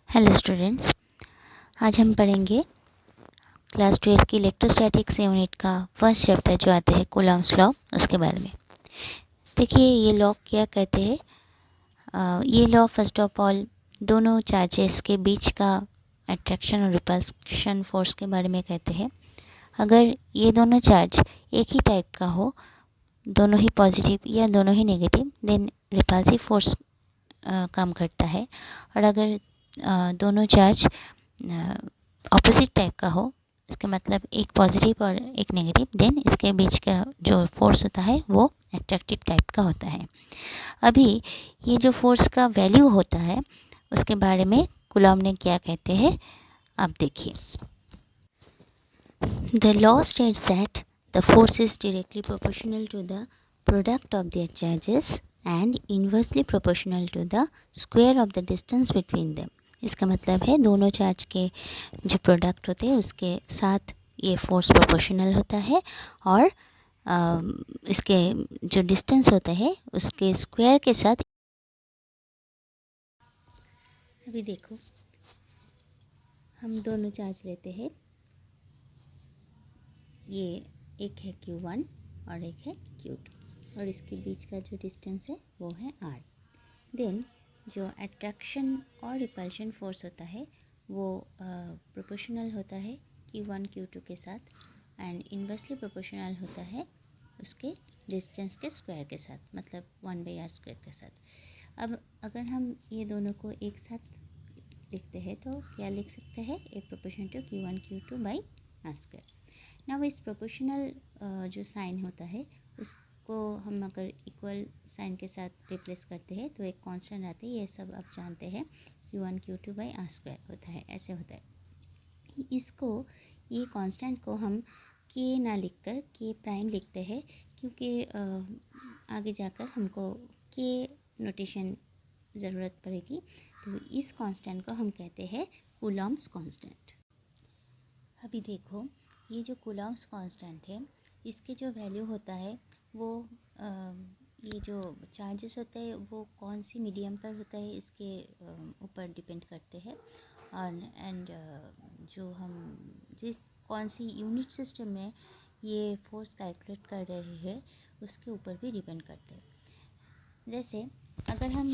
Hello students, आज हम पढ़ेंगे क्लास 12 की इलेक्ट्रोस्टैटिक्स यूनिट का फर्स्ट चैप्टर जो आता है कूलॉम्स लॉ, उसके बारे में। देखिए ये लॉ क्या कहते हैं। ये लॉ फर्स्ट ऑफ ऑल दोनों चार्जेस के बीच का अट्रैक्शन और रिपल्शन फोर्स के बारे में कहते हैं। अगर ये दोनों चार्ज एक ही टाइप का हो, दोनों ही पॉजिटिव या दोनों ही नेगेटिव, देन रिपल्सिव फोर्स काम करता है। और अगर दोनों चार्ज ऑपोजिट टाइप का हो, इसका मतलब एक पॉजिटिव और एक नेगेटिव, देन इसके बीच का जो फोर्स होता है वो एट्रैक्टिव टाइप का होता है। अभी ये जो फोर्स का वैल्यू होता है उसके बारे में कूलॉम ने क्या कहते हैं, आप देखिए। The law states that the force is directly proportional to the product of their charges and inversely proportional to the square of the distance between them. इसका मतलब है दोनों चार्ज के जो प्रोडक्ट होते हैं उसके साथ ये फोर्स प्रोपोर्शनल होता है, और इसके जो डिस्टेंस होता है उसके स्क्वायर के साथ। अभी देखो, हम दोनों चार्ज लेते हैं, ये एक है Q1 और एक है Q2, और इसके बीच का जो डिस्टेंस है वो है R। देन जो अट्रैक्शन और रिपल्शन फोर्स होता है वो प्रोपोर्शनल होता है Q1 Q2 के साथ, एंड इन्वर्सली प्रोपोर्शनल होता है उसके डिस्टेंस के स्क्वायर के साथ, मतलब 1/r² के साथ। अब अगर हम ये दोनों को एक साथ लिखते हैं तो क्या लिख सकते हैं, ए proportion to Q1 Q2 by r²। ना इस प्रोपोर्शनल जो साइन होता है उसको हम अगर इक्वल साइन के साथ रिप्लेस करते हैं तो एक कांस्टेंट आते हैं, ये सब आप जानते हैं, Q1 Q2 बाई r² होता है, ऐसे होता है। इसको, ये कांस्टेंट को हम K ना लिखकर K प्राइम लिखते हैं, क्योंकि आगे जाकर हमको K नोटेशन ज़रूरत पड़ेगी। तो इस कांस्टेंट को हम कहते हैं कूलॉम्स कांस्टेंट। अभी देखो, ये जो कूलॉम्स कांस्टेंट है इसके जो वैल्यू होता है वो ये जो चार्जेस होते हैं वो कौन सी मीडियम पर होता है इसके ऊपर डिपेंड करते हैं, और एंड जो हम जिस कौन सी यूनिट सिस्टम में ये फोर्स कैलकुलेट कर रहे हैं उसके ऊपर भी डिपेंड करते हैं। जैसे अगर हम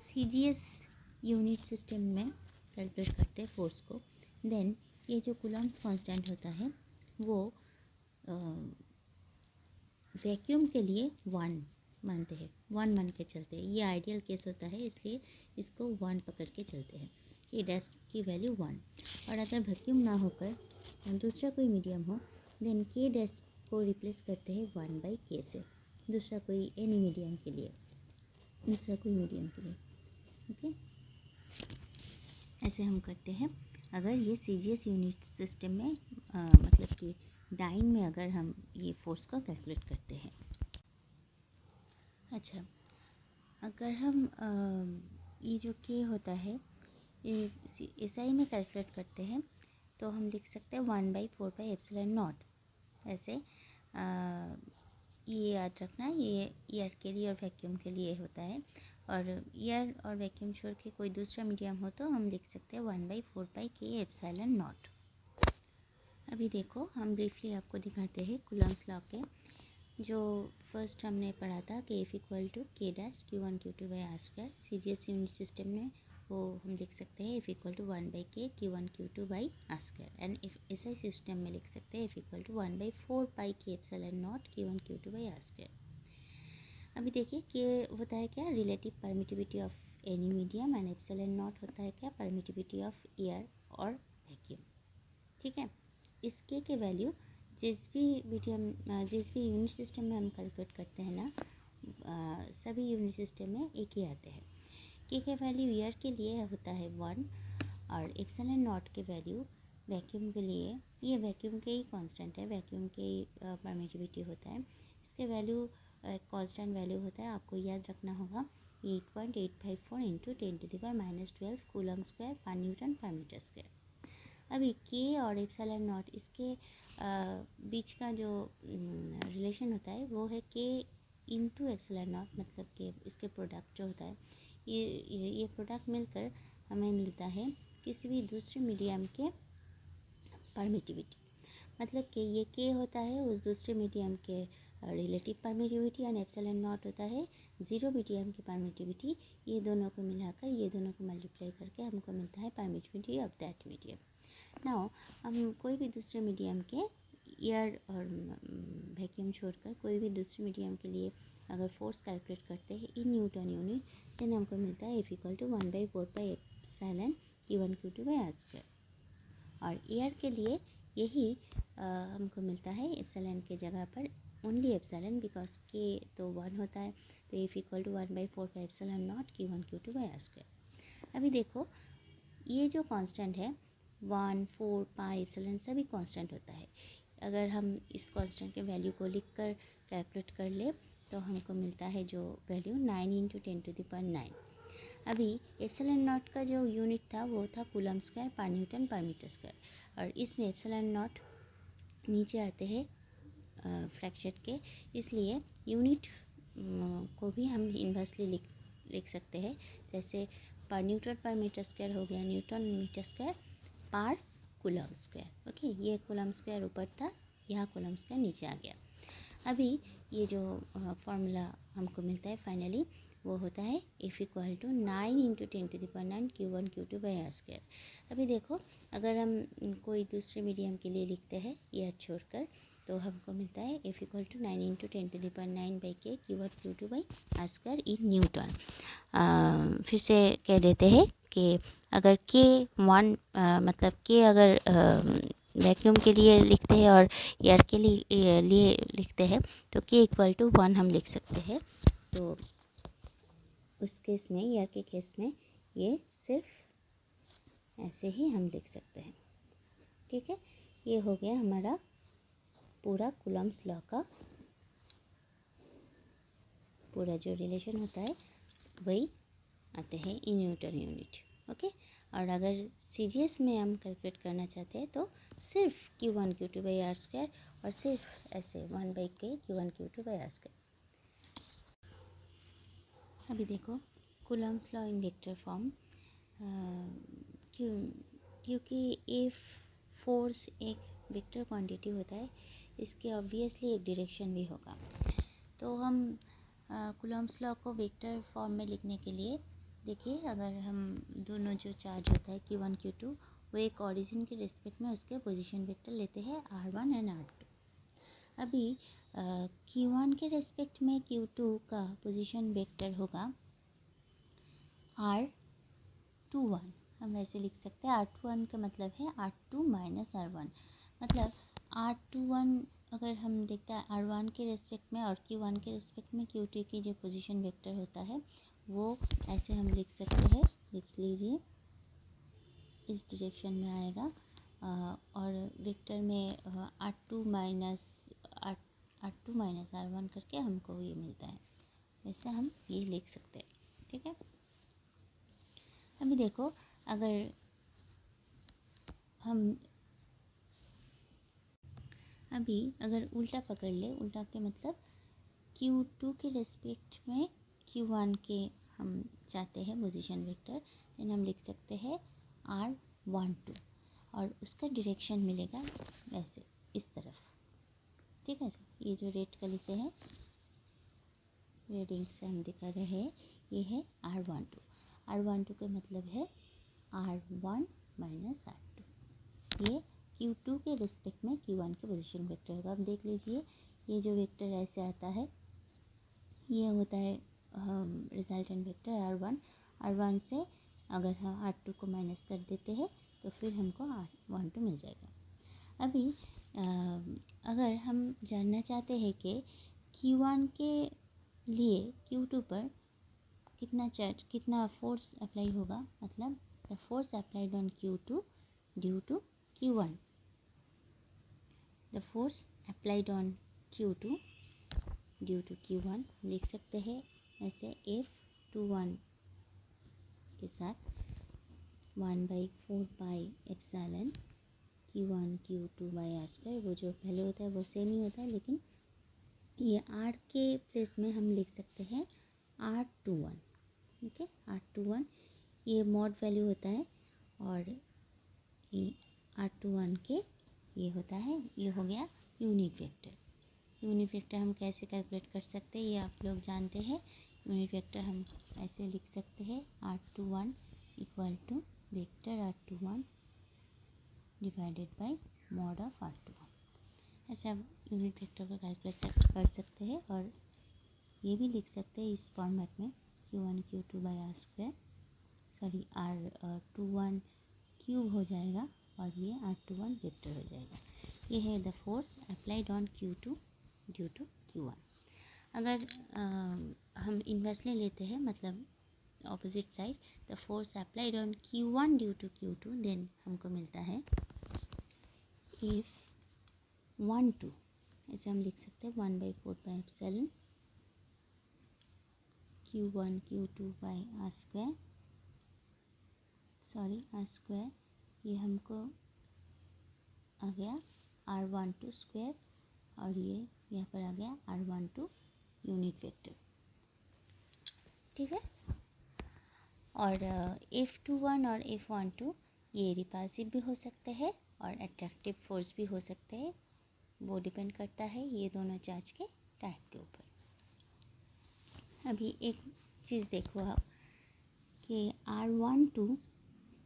CGS यूनिट सिस्टम में कैलकुलेट करते हैं फोर्स को, देन ये जो कूलॉम्स कांस्टेंट होता है वो वैक्यूम के लिए 1 मानते हैं, 1 मान के चलते हैं। ये आइडियल केस होता है, इसलिए इसको 1 पकड़ के चलते हैं, ये डैश की वैल्यू 1। और अगर वैक्यूम ना होकर दूसरा कोई मीडियम हो, देन के डैश को रिप्लेस करते हैं 1/k से, दूसरा कोई एनी मीडियम के लिए, दूसरा कोई मीडियम के लिए, ओके। ऐसे हम करते हैं अगर ये CGS यूनिट सिस्टम में मतलब कि डाइन में अगर हम ये फोर्स को कैलकुलेट करते हैं। अच्छा, अगर हम ये जो K होता है ये SI में कैलकुलेट करते हैं तो हम लिख सकते हैं 1/4πε0। ऐसे ये याद रखना, ये एयर के लिए और वैक्यूम के लिए होता है, और एयर और वैक्यूम छोड़ के कोई दूसरा मीडियम हो तो हम लिख सकते हैं 1/4πk∈0। अभी देखो, हम ब्रीफली आपको दिखाते हैं कूलॉम्स लॉ के जो फर्स्ट हमने पढ़ा था कि F = K dash Q1 Q2 by r²। CGS unit system में वो हम लिख सकते हैं F = 1/k Q1 Q2 by r², and SI system में लिख सकते हैं F = 1/4πk∈0 Q1 Q2 by r²। अभी देखिए कि होता है क्या, relative permittivity of any medium, and ε0 होता है क्या, परमिटिविटी ऑफ एयर और वैक्यूम, ठीक है। इसके के वैल्यू जिस भी मीडियम जिस भी यूनिट सिस्टम में हम कैलकुलेट करते हैं ना, सभी यूनिट सिस्टम में एक ही आते हैं। के वैल्यू एयर के लिए होता है 1, और ε0 के वैल्यू वैक्यूम के लिए, ये वैक्यूम के ही कांस्टेंट है, वैक्यूम के ही परमिटिविटी होता है, इसके वैल्यू कांस्टेंट वैल्यू होता है, आपको याद रखना होगा 8.854 × 10⁻12 कूलम स्क्वायर पर न्यूटन पर मीटर स्क्वायर। अभी K और ε0 इसके बीच का जो रिलेशन होता है वो है K × ε0, मतलब कि इसके प्रोडक्ट जो होता है ये प्रोडक्ट मिलकर हमें मिलता है किसी भी दूसरे मीडियम के परमिटिविटी। मतलब कि ये के होता है उस दूसरे मीडियम के relative permittivity and epsilon not होता है ज़ीरो मीडियम की परमिटिविटी। ये दोनों को मिलाकर ये दोनों को मल्टीप्लाई करके हमको मिलता है permittivity of that medium. Now हम कोई भी दूसरे मीडियम के एयर और वैक्यूम छोड़कर कोई भी दूसरे मीडियम के लिए अगर फोर्स कैलकुलेट करते हैं इन न्यूटन यूनिट, देन हमको मिलता है F = 1/4πε Q1 Q2 by r square. और एयर के लिए यही हमको मिलता है एप्सिलॉन के जगह पर ओनली एप्सिलॉन, बिकॉज के तो 1 होता है, तो F = 1/4πε Q1 Q2 by r square. अभी देखो ये जो कांस्टेंट है 1, 4, पाई एप्सिलॉन सभी कांस्टेंट होता है। अगर हम इस कांस्टेंट के वैल्यू को लिखकर कैलकुलेट कर ले तो हमको मिलता है जो वैल्यू 9 × 10⁹। अभी एप्सिलॉन नॉट का जो यूनिट था वो था कूलम स्क्वायर पर न्यूटन पर मीटर स्क्वायर, और इसमें एप्सिलॉन नॉट नीचे आते हैं फ्रैक्शन के, इसलिए यूनिट को भी हम इन्वर्सली लिख सकते हैं। जैसे पर न्यूटन पर मीटर स्क्वायर हो गया न्यूटन मीटर स्क्वायर पर कूलम स्क्वायर। ओके, ये कूलम स्क्वायर ऊपर था, यहाँ कूलम स्क्वायर नीचे आ गया। अभी ये जो फॉर्मूला हमको मिलता है फाइनली वो होता है F = 9 × 10⁹ Q1 Q2 by r square. अभी देखो अगर हम कोई दूसरे मीडियम के लिए लिखते हैं एयर छोड़कर तो हमको मिलता है F = 9 × 10⁹ Q1 Q2 by r square in newton. फिर से कह देते हैं कि अगर K1 मतलब K अगर वैक्यूम के लिए लिखते हैं और एयर के लिए लिखते हैं तो K = 1 हम लिख सकते हैं। तो उस केस में एयर के केस में ये सिर्फ ऐसे ही हम लिख सकते हैं। ठीक है, ये हो गया हमारा पूरा कूलम्स लॉ का पूरा जो रिलेशन होता है वही आते हैं इन न्यूटन यूनिट। ओके, और अगर CGS में हम कैलकुलेट करना चाहते हैं तो सिर्फ Q1 Q2 by r square और सिर्फ ऐसे 1/k Q1 Q2 by r square. अभी देखो Coulomb's law in vector form, क्योंकि एक फोर्स एक वेक्टर क्वांटिटी होता है, इसके ऑब्वियसली एक डायरेक्शन भी होगा। तो हम कूलम्स लॉ को वेक्टर फॉर्म में लिखने के लिए देखिए, अगर हम दोनों जो चार्ज होता है Q1 Q2 वो एक ऑरिजिन के रिस्पेक्ट में उसके पोजीशन वेक्टर लेते हैं R1 एंड R2। अभी Q1 के रिस्पेक्ट में Q2 का पोजीशन वेक्टर होगा R21। हम वैसे लिख सकते हैं R21 का मतलब है R2 - R1, मतलब R21 अगर हम देखते हैं R1 के रिस्पेक्ट में और Q1 के रिस्पेक्ट में Q2 की जो पोजीशन वेक्टर होता है वो ऐसे हम लिख सकते हैं। लिख लीजिए, इस डायरेक्शन में आएगा और वेक्टर में R2 - R1 करके हमको ये मिलता है। वैसे हम ये लिख सकते हैं। ठीक है, अभी देखो अगर हम उल्टा पकड़ ले, उल्टा के मतलब Q2 के रिस्पेक्ट में Q1 के हम चाहते हैं पोजीशन वेक्टर, देन हम लिख सकते हैं R12 और उसका डायरेक्शन मिलेगा वैसे इस तरफ। ठीक है सर, ये जो रेड कलर से है, रेडिंग से हम दिखा रहे हैं, ये है R12। R12 का मतलब है R1 - R2। ये Q2 के रिस्पेक्ट में Q1 के पोजीशन वेक्टर होगा। अब देख लीजिए, ये जो वेक्टर ऐसे आता है ये होता है रिजल्टेंट वेक्टर R1। R1 से अगर हम R2 को माइनस कर देते हैं तो फिर हमको R12 मिल जाएगा। अभी अगर हम जानना चाहते हैं कि Q1 के लिए Q2 पर कितना फोर्स अप्लाई होगा, मतलब the force applied on Q2 due to Q1, the force applied on Q2 due to Q1 लिख सकते हैं ऐसे F21 के साथ 1/4πε Q1 Q2 by r square. वो जो पहले होता है वो सेम ही होता है, लेकिन ये R के प्लेस में हम लिख सकते हैं R21। ठीक है। R21 ये मॉड वैल्यू होता है और ये R21 के ये होता है, ये हो गया यूनिट वेक्टर। यूनिट वेक्टर हम कैसे कैलकुलेट कर सकते हैं ये आप लोग जानते हैं। यूनिट वेक्टर हम ऐसे लिख सकते हैं R21 equal to vector R21 divided by mod of R21। ऐसे हम यूनिट वेक्टर को कैलकुलेट कर सकते हैं और ये भी लिख सकते हैं इस फॉर्मेट में Q1 Q2 by r square, sorry R21 cube हो जाएगा और ये R21 वेक्टर हो जाएगा। ये है the force applied on Q2 due to Q1। अगर हम इन्वर्सली लेते हैं, मतलब opposite side, the force applied on Q1 due to Q2, then हमको मिलता है इफ 1 2, ऐसे हम लिख सकते हैं 1/4 Q1 Q2 by r square, sorry r square, ये हमको आ गया R12 स्क्वायर और ये यहाँ पर आ गया R12 यूनिट वेक्टर, ठीक है। और F21 और F12 ये रिपल्सिव भी हो सकते हैं और अट्रैक्टिव फोर्स भी हो सकते हैं, वो डिपेंड करता है ये दोनों चार्ज के टाइप के ऊपर। अभी एक चीज़ देखो आप कि R12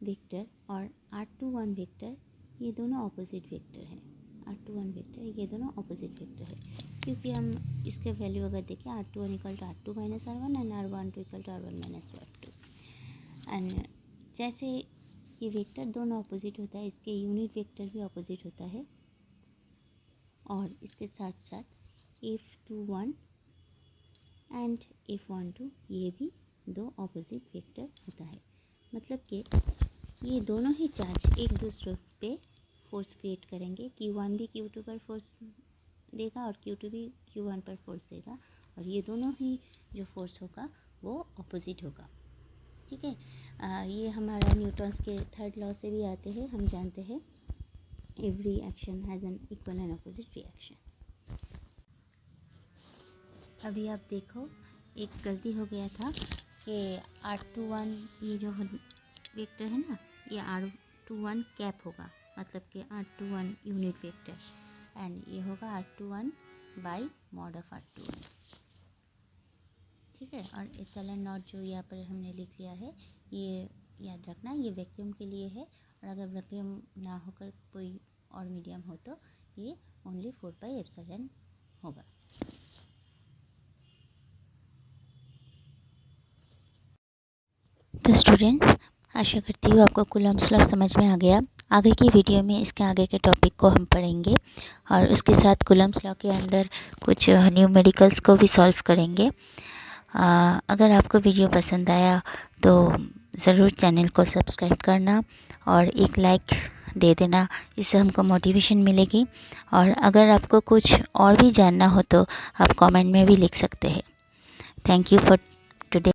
वेक्टर और R21 वेक्टर ये दोनों ऑपोजिट वेक्टर हैं। R21 वेक्टर ये दोनों ऑपोजिट वेक्टर है, क्योंकि हम इसके वैल्यू अगर देखें R21 equal to R2 minus R1 and R12 equal to R1 minus R2। And जैसे ये वेक्टर दोनों ऑपोजिट होता है, इसके यूनिट वेक्टर भी ऑपोजिट होता है और इसके साथ साथ F21 एंड F12 ये भी दो ऑपोजिट वेक्टर होता है। मतलब कि ये दोनों ही चार्ज एक दूसरे पे फोर्स क्रिएट करेंगे। Q1 भी Q2 पर फोर्स देगा और Q2 भी Q1 पर फोर्स देगा, और ये दोनों ही जो फोर्स होगा वो ऑपोजिट होगा, ठीक है। ये हमारा न्यूटन्स के थर्ड लॉ से भी आते हैं, हम जानते हैं every action has an equal and opposite reaction. अभी आप देखो एक गलती हो गया था कि R21 ये जो वेक्टर है ना, ये R21 कैप होगा, मतलब कि R21 यूनिट वेक्टर, एंड ये होगा R21 by mod of R21, ठीक है। और एप्सिलॉन नॉट जो यहाँ पर हमने लिख लिया है, ये याद रखना ये वैक्यूम के लिए है, और अगर वैक्यूम ना होकर कोई और मीडियम हो तो ये ओनली 4πε होगा। तो स्टूडेंट्स, आशा करती हूँ आपको कूलम्ब्स लॉ समझ में आ गया। आगे की वीडियो में इसके आगे के टॉपिक को हम पढ़ेंगे और उसके साथ कूलम्ब्स लॉ के अंदर कुछ न्यूमेरिकल्स को भी सॉल्व करेंगे। अगर आपको वीडियो पसंद आया तो ज़रूर चैनल को सब्सक्राइब करना और एक लाइक दे देना, इससे हमको मोटिवेशन मिलेगी। और अगर आपको कुछ और भी जानना हो तो आप कमेंट में भी लिख सकते हैं। Thank you for